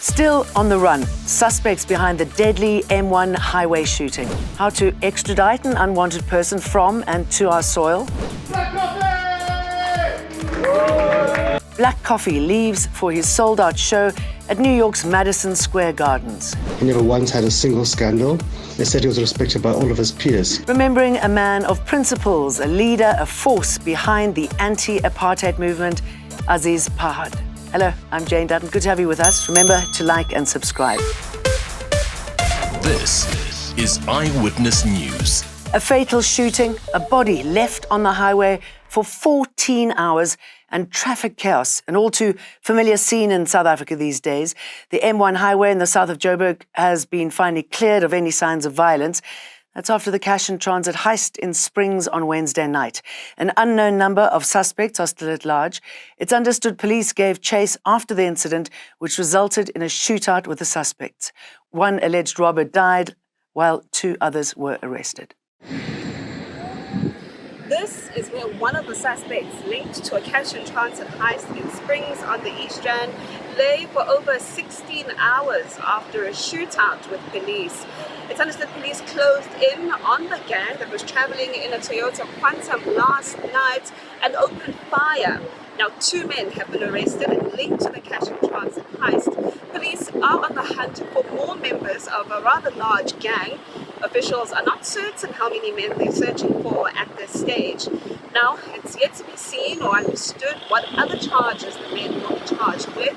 Still on the run, suspects behind the deadly M1 highway shooting. How to extradite an unwanted person from and to our soil. Black Coffee leaves for his sold-out show at New York's Madison Square Gardens. He never once had a single scandal. They said he was respected by all of his peers. Remembering a man of principles, a leader, a force behind the anti-apartheid movement, Aziz Pahad. Hello, I'm Jane Dutton. Good to have you with us. Remember to like and subscribe. This is Eyewitness News. A fatal shooting, a body left on the highway for 14 hours, and traffic chaos, an all too familiar scene in South Africa these days. The M1 highway in the south of Joburg has been finally cleared of any signs of violence. That's after the cash and transit heist in Springs on Wednesday night. An unknown number of suspects are still at large. It's understood police gave chase after the incident, which resulted in a shootout with the suspects. One alleged robber died, while two others were arrested. This is where one of the suspects linked to a cash and transit heist in Springs on the East Rand lay for over 16 hours after a shootout with police. It's understood police closed in on the gang that was travelling in a Toyota Quantum last night and opened fire. Now, two men have been arrested and linked to the cash and transit heist. Police are on the hunt for more members of a rather large gang. Officials are not certain how many men they're searching for at this stage. Now, it's yet to be seen or understood what other charges the men will be charged with.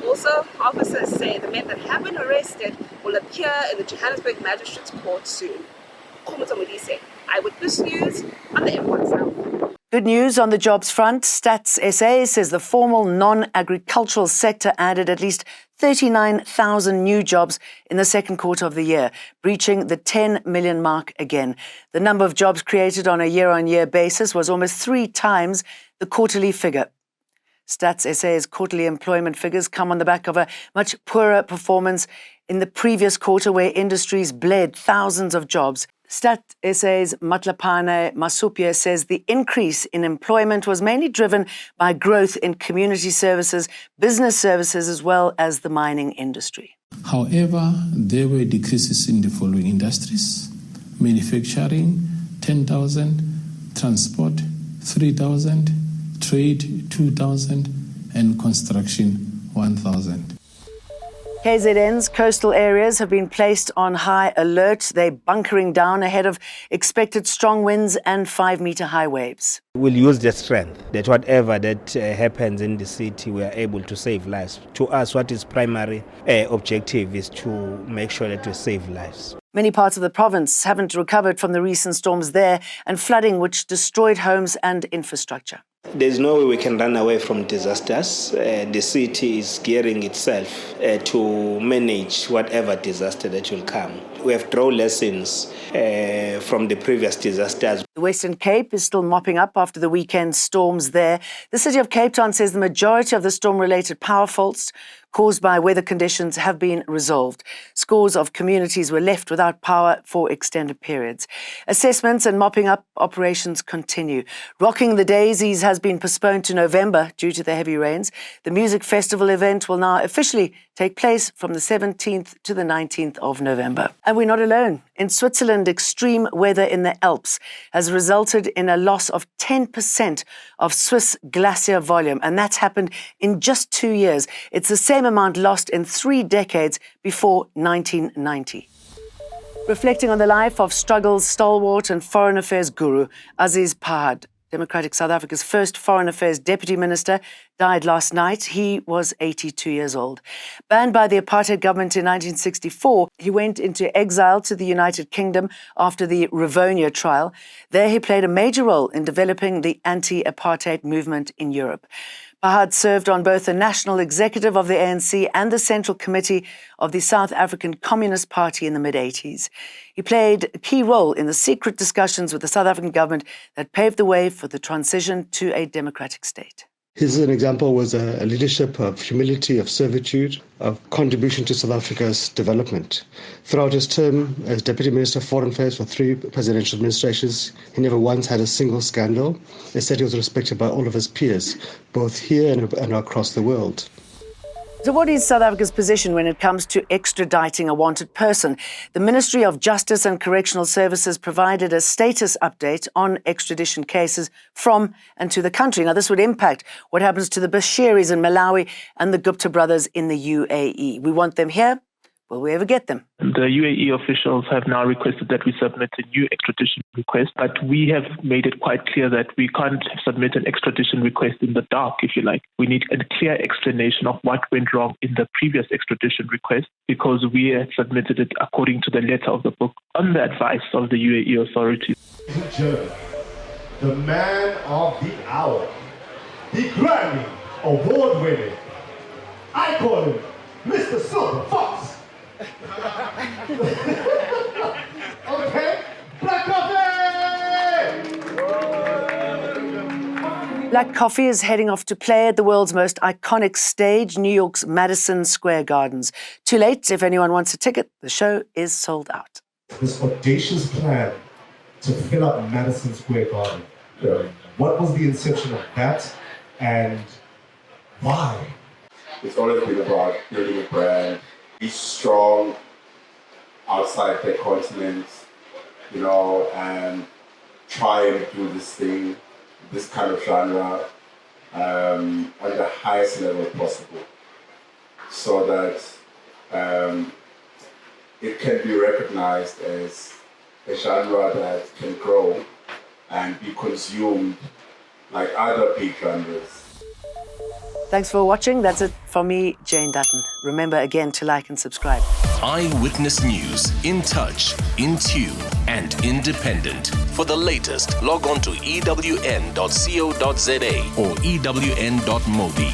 Also, officers say the men that have been arrested will appear in the Johannesburg Magistrates Court soon. Eyewitness News on the M1 South. Good news on the jobs front. Stats SA says the formal non-agricultural sector added at least 39,000 new jobs in the second quarter of the year, breaching the 10 million mark again. The number of jobs created on a year-on-year basis was almost 3 times the quarterly figure. Stats SA's quarterly employment figures come on the back of a much poorer performance in the previous quarter, where industries bled thousands of jobs. Stat SA's Matlapane Masupia says the increase in employment was mainly driven by growth in community services, business services, as well as the mining industry. However, there were decreases in the following industries: manufacturing, 10,000, transport, 3,000, trade, 2,000, and construction, 1,000. KZN's coastal areas have been placed on high alert. They're bunkering down ahead of expected strong winds and 5-meter high waves. We'll use the strength that whatever that happens in the city, we are able to save lives. To us, what is primary objective is to make sure that we save lives. Many parts of the province haven't recovered from the recent storms there and flooding which destroyed homes and infrastructure. There's no way we can run away from disasters. The city is gearing itself to manage whatever disaster that will come. We have drawn lessons from the previous disasters. The Western Cape is still mopping up after the weekend storms there. The city of Cape Town says the majority of the storm-related power faults caused by weather conditions have been resolved. Scores of communities were left without power for extended periods. Assessments and mopping up operations continue. Rocking the Daisies has been postponed to November due to the heavy rains. The music festival event will now officially take place from the 17th to the 19th of November. And we're not alone. In Switzerland, extreme weather in the Alps has resulted in a loss of 10% of Swiss glacier volume, and that's happened in just 2 years. It's the same amount lost in 3 decades before 1990. Reflecting on the life of struggles stalwart and foreign affairs guru Aziz Pahad, Democratic South Africa's first Foreign Affairs Deputy Minister, died last night. He was 82 years old. Banned by the apartheid government in 1964, he went into exile to the United Kingdom after the Rivonia trial. There he played a major role in developing the anti-apartheid movement in Europe. Pahad served on both the National Executive of the ANC and the Central Committee of the South African Communist Party in the mid-80s. He played a key role in the secret discussions with the South African government that paved the way for the transition to a democratic state. His example was a leadership of humility, of servitude, of contribution to South Africa's development. Throughout his term as Deputy Minister of Foreign Affairs for 3 presidential administrations, he never once had a single scandal. They said he was respected by all of his peers, both here and across the world. So what is South Africa's position when it comes to extraditing a wanted person? The Ministry of Justice and Correctional Services provided a status update on extradition cases from and to the country. Now, this would impact what happens to the Bashiris in Malawi and the Gupta brothers in the UAE. We want them here. Will we ever get them? The UAE officials have now requested that we submit a new extradition request, but we have made it quite clear that we can't submit an extradition request in the dark, if you like. We need a clear explanation of what went wrong in the previous extradition request, because we have submitted it according to the letter of the book on the advice of the UAE authorities. The man of the hour, the Grammy award-winning, I call him Mr. Silver Fox. Okay, Black Coffee! Black Coffee is heading off to play at the world's most iconic stage, New York's Madison Square Gardens. Too late if anyone wants a ticket. The show is sold out. This audacious plan to fill up Madison Square Garden. What was the inception of that, and why? It's always been about building a brand, be strong outside the continent, and try and do this thing, this kind of genre, on the highest level possible, so that it can be recognized as a genre that can grow and be consumed like other big genres. Thanks for watching. That's it from me, Jane Dutton. Remember again to like and subscribe. Eyewitness News. In touch, in tune, and independent. For the latest, log on to ewn.co.za or ewn.mobi.